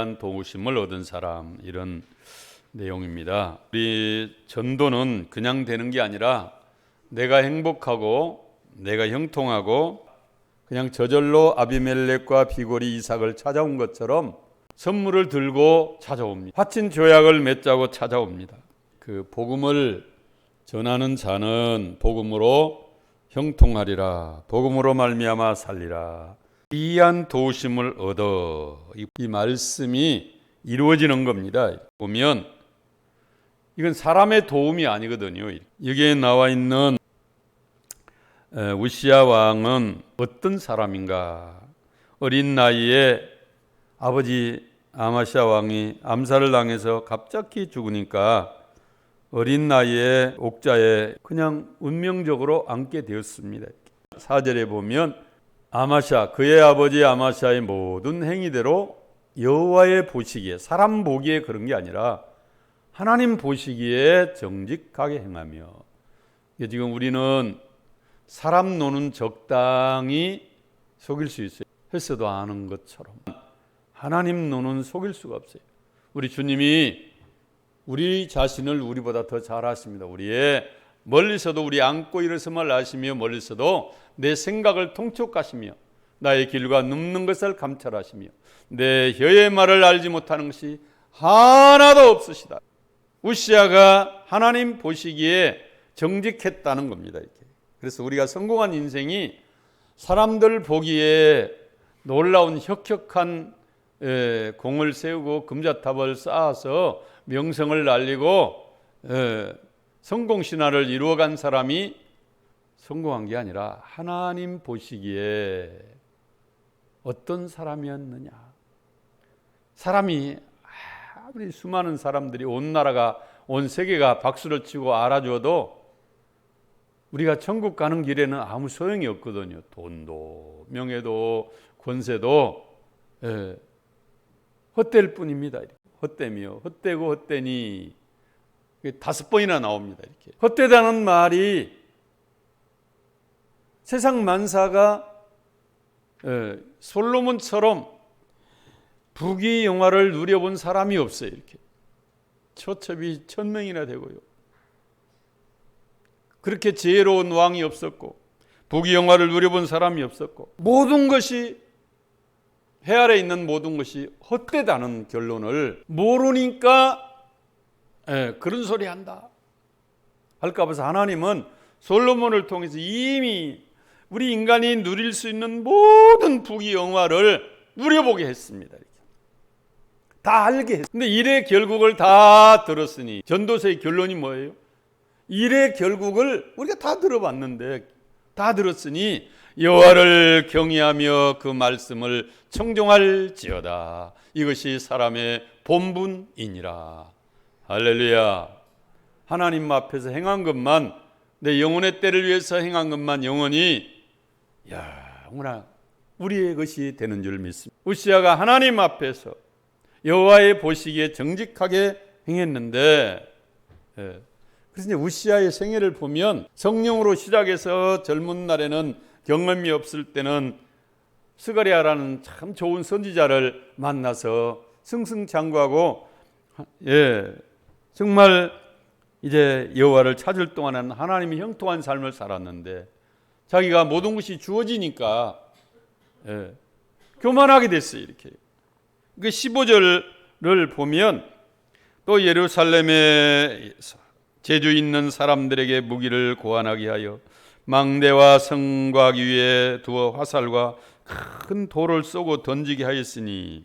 기이한 도우심을 얻은 사람, 이런 내용입니다. 우리 전도는 그냥 되는 게 아니라 내가 행복하고 내가 형통하고 그냥 저절로 아비멜렉과 비골이 이삭을 찾아온 것처럼 선물을 들고 찾아옵니다. 화친 조약을 맺자고 찾아옵니다. 그 복음을 전하는 자는 복음으로 형통하리라. 복음으로 말미암아 살리라. 기이한 도우심을 얻어. 이 말씀이 이루어지는 겁니다. 보면 이건 사람의 도움이 아니거든요. 여기에 나와 있는 우시야 왕은 어떤 사람인가? 어린 나이에 아버지 아마시아 왕이 암살을 당해서 갑자기 죽으니까 어린 나이에 옥자에 그냥 운명적으로 앉게 되었습니다. 4절에 보면 아마시아, 그의 아버지 아마시아의 모든 행위대로 여호와의 보시기에, 사람 보기에 그런 게 아니라 하나님 보시기에 정직하게 행하며, 지금 우리는 사람 노는 적당히 속일 수 있어요. 했어도 아는 것처럼. 하나님 노는 속일 수가 없어요. 우리 주님이 우리 자신을 우리보다 더 잘 아십니다. 우리의 멀리서도 우리 안고 일어섬을 아시며 멀리서도 내 생각을 통촉하시며 나의 길과 눕는 것을 감찰하시며 내 혀의 말을 알지 못하는 것이 하나도 없으시다. 우시야가 하나님 보시기에 정직했다는 겁니다. 이렇게. 그래서 우리가 성공한 인생이 사람들 보기에 놀라운 혁혁한 공을 세우고 금자탑을 쌓아서 명성을 날리고 성공신화를 이루어간 사람이 성공한 게 아니라 하나님 보시기에 어떤 사람이었느냐. 사람이 아무리 수많은 사람들이 온 나라가, 온 세계가 박수를 치고 알아줘도 우리가 천국 가는 길에는 아무 소용이 없거든요. 돈도 명예도 권세도 헛될 뿐입니다. 헛되며 헛되고 헛되니 5번이나 나옵니다. 이렇게 헛되다는 말이 세상 만사가 솔로몬처럼 부귀영화를 누려본 사람이 없어요. 이렇게 처첩이 1000명이나 되고요. 그렇게 지혜로운 왕이 없었고 부귀영화를 누려본 사람이 없었고 모든 것이 해 아래 있는 모든 것이 헛되다는 결론을 모르니까 그런 소리 한다 할까 봐서 하나님은 솔로몬을 통해서 이미 우리 인간이 누릴 수 있는 모든 부귀영화를 누려보게 했습니다. 다 알게 했습니다. 근데 일의 결국을 다 들었으니 전도서의 결론이 뭐예요? 일의 결국을 우리가 다 들어봤는데 다 들었으니 여호와를 경외하며 그 말씀을 청종할지어다. 이것이 사람의 본분이니라. 할렐루야. 하나님 앞에서 행한 것만, 내 영혼의 때를 위해서 행한 것만 영원히 영원한 우리의 것이 되는 줄 믿습니다. 우시야가 하나님 앞에서 여호와의 보시기에 정직하게 행했는데, 그래서 이제 우시야의 생애를 보면 성령으로 시작해서 젊은 날에는 경험이 없을 때는 스가랴라는 참 좋은 선지자를 만나서 승승장구하고 정말 이제 여호와를 찾을 동안은 하나님이 형통한 삶을 살았는데 자기가 모든 것이 주어지니까 교만하게 됐어요. 이렇게. 그 15절을 보면 또 예루살렘에 재주 있는 사람들에게 무기를 고안하게 하여 망대와 성곽 위에 두어 화살과 큰 돌을 쏘고 던지게 하였으니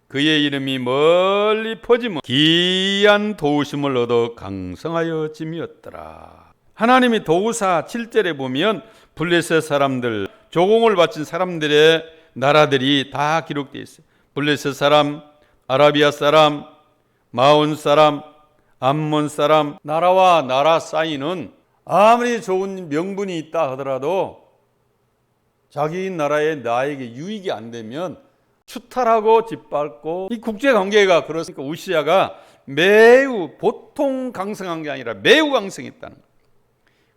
그의 이름이 멀리 퍼지며 기이한 도우심을 얻어 강성하여 짐이었더라. 하나님이 도우사 7절에 보면 블레셋 사람들, 조공을 바친 사람들의 나라들이 다 기록되어 있어요. 블레셋 사람, 아라비아 사람, 마온 사람, 암몬 사람. 나라와 나라 사이는 아무리 좋은 명분이 있다 하더라도 자기 나라에 나에게 유익이 안 되면 추탈하고 짓밟고, 이 국제관계가 그렇으니까 우시야가 매우 보통 강성한 게 아니라 매우 강성했다는 거예요.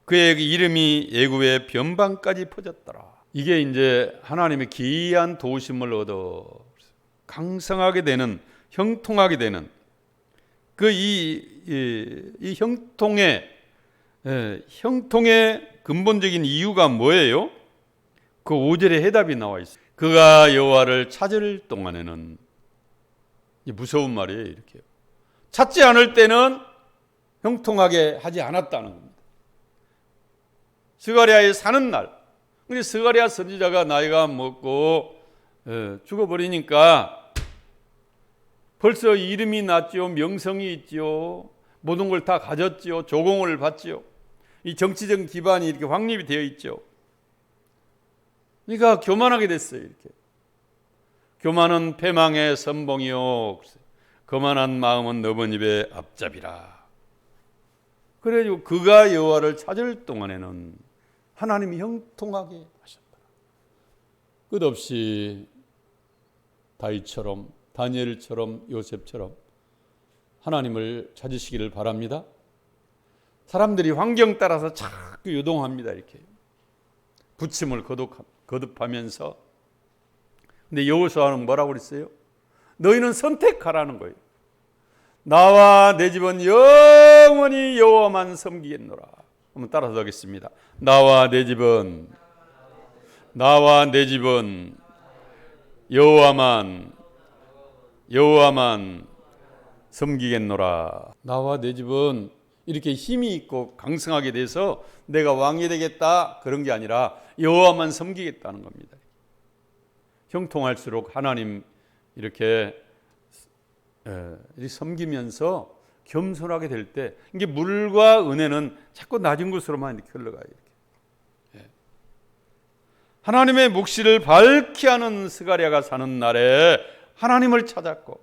그의 이름이 애굽의 변방까지 퍼졌더라. 이게 이제 하나님의 기이한 도우심을 얻어 강성하게 되는, 형통하게 되는 이 형통의 근본적인 이유가 뭐예요? 그 5절에 해답이 나와 있어요. 그가 여호와를 찾을 동안에는, 무서운 말이에요. 이렇게 찾지 않을 때는 형통하게 하지 않았다는 겁니다. 스가랴에 사는 날, 근데 스가랴 선지자가 나이가 먹고 죽어버리니까 벌써 이름이 났죠. 명성이 있죠. 모든 걸 다 가졌죠. 조공을 받죠. 이 정치적 기반이 이렇게 확립이 되어 있죠. 그러니까 교만하게 됐어요. 이렇게. 교만은 패망의 선봉이요, 거만한 마음은 넓은 입의 앞잡이라. 그래가지고 그가 여호와를 찾을 동안에는 하나님이 형통하게 하셨다. 끝없이 다윗처럼, 다니엘처럼, 요셉처럼 하나님을 찾으시기를 바랍니다. 사람들이 환경 따라서 자꾸 요동합니다. 이렇게 부침을 거듭하면서. 근데 여호수아는 뭐라고 그랬어요? 너희는 선택하라는 거예요. 나와 내 집은 영원히 여호와만 섬기겠노라. 한번 따라서 하겠습니다. 나와 내 집은 여호와만 섬기겠노라. 나와 내 집은 이렇게 힘이 있고 강성하게 돼서 내가 왕이 되겠다 그런 게 아니라 여호와만 섬기겠다는 겁니다. 형통할수록 하나님 이렇게 섬기면서 겸손하게 될 때, 이게 물과 은혜는 자꾸 낮은 곳으로만 이렇게 흘러가요. 이렇게. 하나님의 묵시를 밝히 하는 스가랴가 사는 날에 하나님을 찾았고,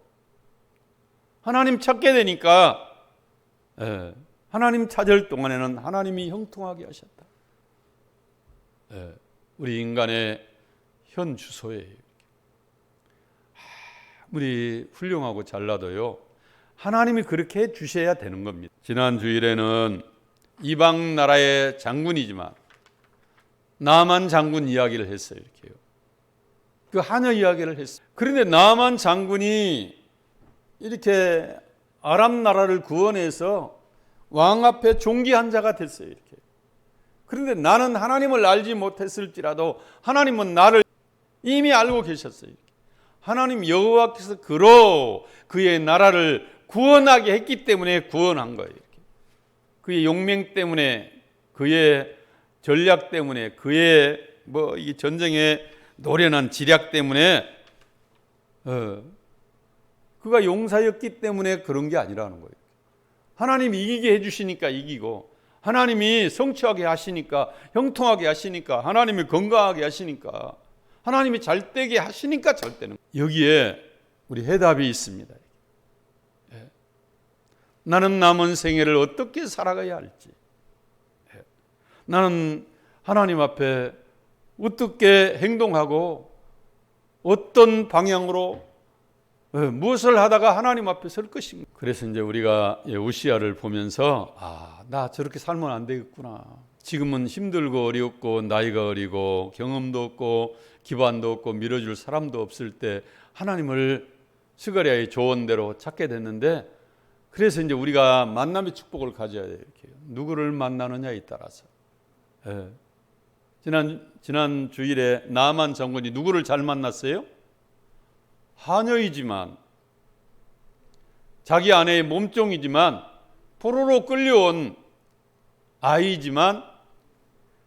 하나님 찾게 되니까 하나님 찾을 동안에는 하나님이 형통하게 하셨다. 우리 인간의 현 주소예요. 아무리 훌륭하고 잘나도요, 하나님이 그렇게 해 주셔야 되는 겁니다. 지난 주일에는 이방 나라의 장군이지만 나만 장군 이야기를 했어요. 이렇게요. 그 하녀 이야기를 했어요. 그런데 나만 장군이 이렇게 아람 나라를 구원해서 왕 앞에 존귀한 자가 됐어요. 이렇게. 그런데 나는 하나님을 알지 못했을지라도 하나님은 나를 이미 알고 계셨어요. 하나님 여호와께서 그의 나라를 구원하게 했기 때문에 구원한 거예요. 이렇게. 그의 용맹 때문에, 그의 전략 때문에, 그의 이 전쟁의 노련한 지략 때문에, 그가 용사였기 때문에 그런 게 아니라는 거예요. 하나님이 이기게 해주시니까 이기고, 하나님이 성취하게 하시니까, 형통하게 하시니까, 하나님이 건강하게 하시니까, 하나님이 잘되게 하시니까 잘 되는 거예요. 여기에 우리 해답이 있습니다. 나는 남은 생애를 어떻게 살아가야 할지, 나는 하나님 앞에 어떻게 행동하고 어떤 방향으로 무엇을 하다가 하나님 앞에 설 것인가. 그래서 이제 우리가 우시야를 보면서 나 저렇게 살면 안 되겠구나. 지금은 힘들고 어렵고 나이가 어리고 경험도 없고 기반도 없고 밀어줄 사람도 없을 때 하나님을 스가랴의 조언대로 찾게 됐는데, 그래서 이제 우리가 만남의 축복을 가져야 돼요. 이렇게 누구를 만나느냐에 따라서. 지난 주일에 나만 장군이 누구를 잘 만났어요? 하녀이지만, 자기 아내의 몸종이지만, 포로로 끌려온 아이지만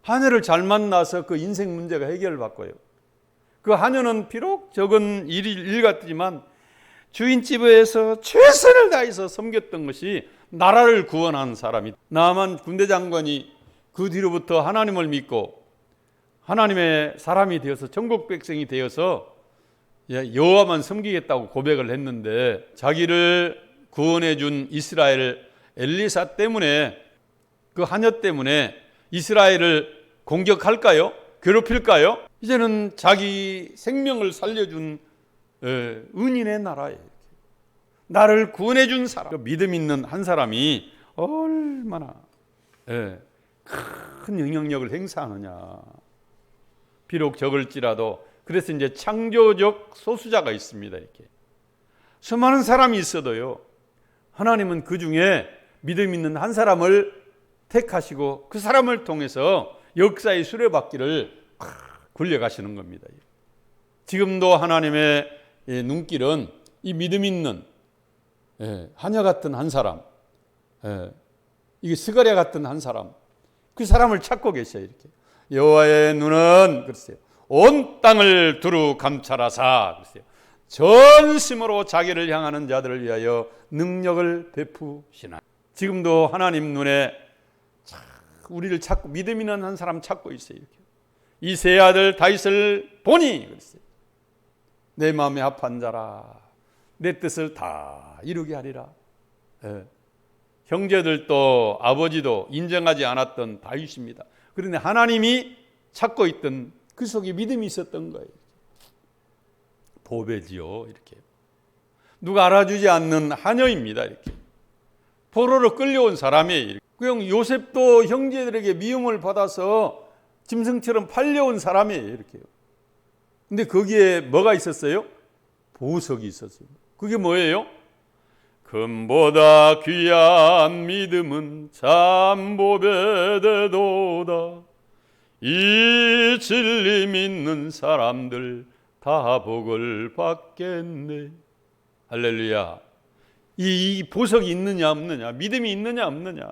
하녀를 잘 만나서 그 인생 문제가 해결받고요. 그 하녀는 비록 적은 일 같지만 주인집에서 최선을 다해서 섬겼던 것이 나라를 구원한 사람이, 나만 군대 장관이 그 뒤로부터 하나님을 믿고 하나님의 사람이 되어서 천국 백성이 되어서 여호와만 섬기겠다고 고백을 했는데, 자기를 구원해 준 이스라엘 엘리사 때문에, 그 하녀 때문에 이스라엘을 공격할까요? 괴롭힐까요? 이제는 자기 생명을 살려준 은인의 나라에 나를 구원해 준 사람, 믿음 있는 한 사람이 얼마나 큰 영향력을 행사하느냐. 비록 적을지라도. 그래서 이제 창조적 소수자가 있습니다. 이렇게 수많은 사람이 있어도요, 하나님은 그 중에 믿음 있는 한 사람을 택하시고 그 사람을 통해서 역사의 수레바퀴를 굴려가시는 겁니다. 지금도 하나님의 눈길은 이 믿음 있는 하녀 같은 한 사람, 이게 스가랴 같은 한 사람, 그 사람을 찾고 계셔요. 이렇게 여호와의 눈은 글쎄요, 온 땅을 두루 감찰하사 글쎄요, 전심으로 자기를 향하는 자들을 위하여 능력을 베푸시나. 지금도 하나님 눈에 우리를 찾고 믿음 있는 한 사람 찾고 있어요. 이렇게 이 세 아들 다윗을 보니 그랬어요. 내 마음에 합한 자라, 내 뜻을 다 이루게 하리라. 형제들도 아버지도 인정하지 않았던 다윗입니다. 그런데 하나님이 찾고 있던 그 속에 믿음이 있었던 거예요. 보배지요. 이렇게 누가 알아주지 않는 하녀입니다. 이렇게 포로로 끌려온 사람이에요. 그냥 요셉도 형제들에게 미움을 받아서 짐승처럼 팔려온 사람이에요. 이렇게요. 근데 거기에 뭐가 있었어요? 보석이 있었어요. 그게 뭐예요? 금보다 귀한 믿음은 참 보배되도다. 이 진리 믿는 사람들 다 복을 받겠네. 할렐루야. 이 보석이 있느냐 없느냐, 믿음이 있느냐 없느냐.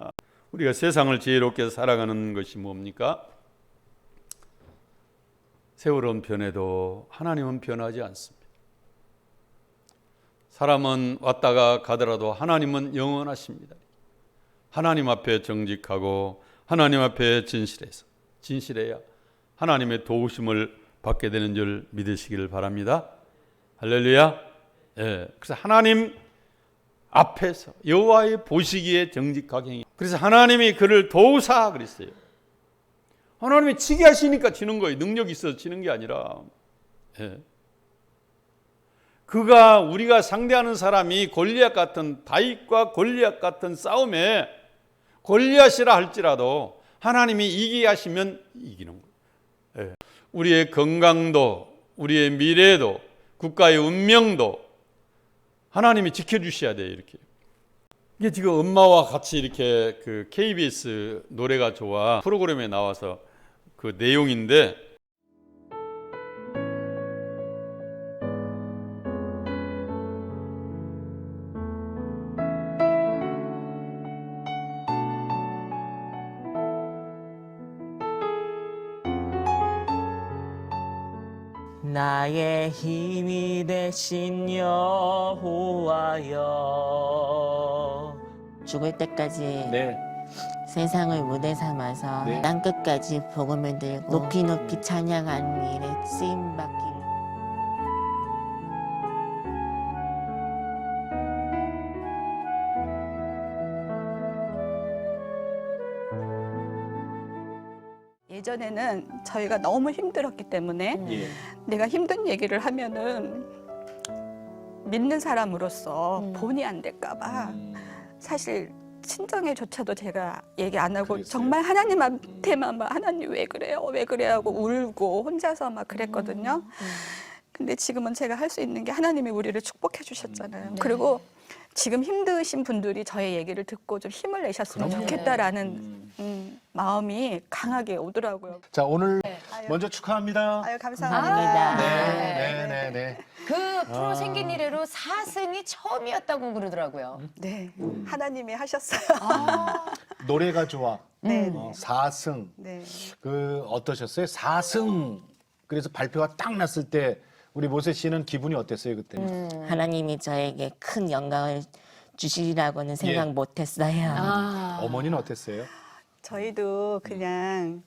우리가 세상을 지혜롭게 살아가는 것이 뭡니까? 세월은 변해도 하나님은 변하지 않습니다. 사람은 왔다가 가더라도 하나님은 영원하십니다. 하나님 앞에 정직하고 하나님 앞에 진실해야 하나님의 도우심을 받게 되는 줄 믿으시기를 바랍니다. 할렐루야. 그래서 하나님 앞에서 여호와의 보시기에 정직하게 행해. 그래서 하나님이 그를 도우사 그랬어요. 하나님이 치게 하시니까 치는 거예요. 능력이 있어서 치는 게 아니라. 그가 우리가 상대하는 사람이 골리앗 같은, 다윗과 골리앗 같은 싸움에 골리앗이라 할지라도 하나님이 이기게 하시면 이기는 거예요. 우리의 건강도, 우리의 미래도, 국가의 운명도 하나님이 지켜주셔야 돼요. 이렇게. 이게 지금 엄마와 같이 이렇게 그 KBS 노래가 좋아 프로그램에 나와서 그 내용인데, 나의 힘이 되신 여호와여. 죽을 때까지 네. 세상을 무대 삼아서 네. 땅끝까지 복음을 들고 높이 높이 찬양하는 일에 쓰임받기. 예전에는 저희가 너무 힘들었기 때문에 예. 내가 힘든 얘기를 하면은 믿는 사람으로서 본의 안 될까봐 사실 친정에조차도 제가 얘기 안 하고 그랬어요. 정말 하나님한테만 막 하나님 왜 그래요? 왜 그래요? 하고 울고 혼자서 막 그랬거든요. 근데 지금은 제가 할 수 있는 게 하나님이 우리를 축복해 주셨잖아요. 그리고 지금 힘드신 분들이 저의 얘기를 듣고 좀 힘을 내셨으면 그럼요. 좋겠다라는 마음이 강하게 오더라고요. 자, 오늘 아유. 먼저 축하합니다. 아유, 감사합니다. 감사합니다. 네. 그 프로 생긴 이래로 4승이 처음이었다고 그러더라고요. 네, 하나님이 하셨어요. 노래가 좋아. 네, 4승. 네. 그 어떠셨어요? 4승. 그래서 발표가 딱 났을 때 우리 모세 씨는 기분이 어땠어요, 그때? 하나님이 저에게 큰 영광을 주시리라고는 생각 예. 못했어요. 어머니는 어땠어요? 저희도 그냥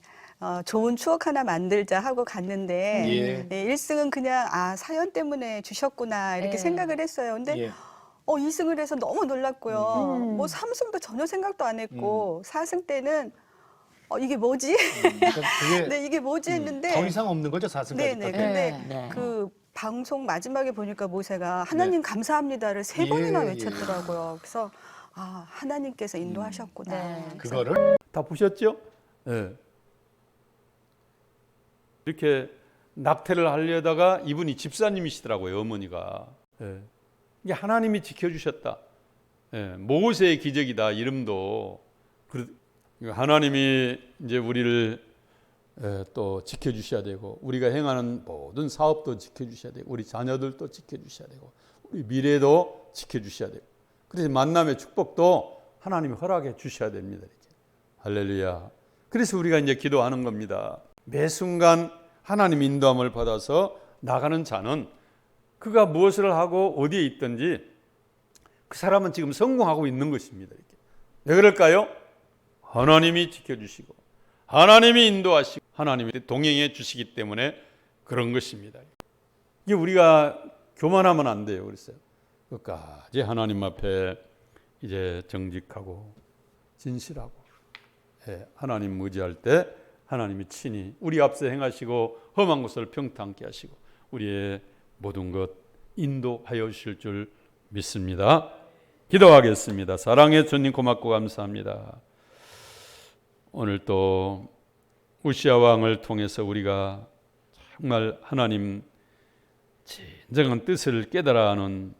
좋은 추억 하나 만들자 하고 갔는데 예. 네, 1승은 그냥 사연 때문에 주셨구나 이렇게 예. 생각을 했어요. 근데 예. 2승을 해서 너무 놀랐고요. 뭐 3승도 전혀 생각도 안 했고 4승 때는 이게 뭐지? 그러니까 그게 네, 이게 뭐지 했는데 더 이상 없는 거죠, 4승까지. 네네. 근데 네. 그 방송 마지막에 보니까 모세가 하나님 감사합니다를 3번이나 예, 외쳤더라고요. 그래서 하나님께서 인도하셨구나. 네. 그거를 다 보셨죠? 이렇게 낙태를 하려다가 이분이 집사님이시더라고요, 어머니가. 이게 하나님이 지켜주셨다. 모세의 기적이다. 이름도 하나님이 이제 우리를 또 지켜주셔야 되고, 우리가 행하는 모든 사업도 지켜주셔야 되고, 우리 자녀들도 지켜주셔야 되고, 우리 미래도 지켜주셔야 되고, 그래서 만남의 축복도 하나님이 허락해 주셔야 됩니다. 이렇게. 할렐루야. 그래서 우리가 이제 기도하는 겁니다. 매 순간 하나님 인도함을 받아서 나가는 자는 그가 무엇을 하고 어디에 있든지 그 사람은 지금 성공하고 있는 것입니다. 이렇게. 왜 그럴까요? 하나님이 지켜주시고 하나님이 인도하시고 하나님이 동행해 주시기 때문에 그런 것입니다. 이게 우리가 교만하면 안 돼요. 그랬어요. 끝까지 하나님 앞에 이제 정직하고 진실하고 하나님 의지할 때 하나님이 친히 우리 앞서 행하시고 험한 것을 평탄케 하시고 우리의 모든 것 인도하여 주실 줄 믿습니다. 기도하겠습니다. 사랑의 주님 고맙고 감사합니다. 오늘 또 우시아 왕을 통해서 우리가 정말 하나님 진정한 뜻을 깨달아 하는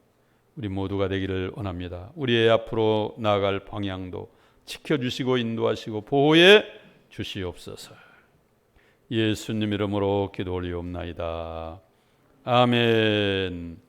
우리 모두가 되기를 원합니다. 우리의 앞으로 나아갈 방향도 지켜주시고 인도하시고 보호해 주시옵소서. 예수님 이름으로 기도 올리옵나이다. 아멘.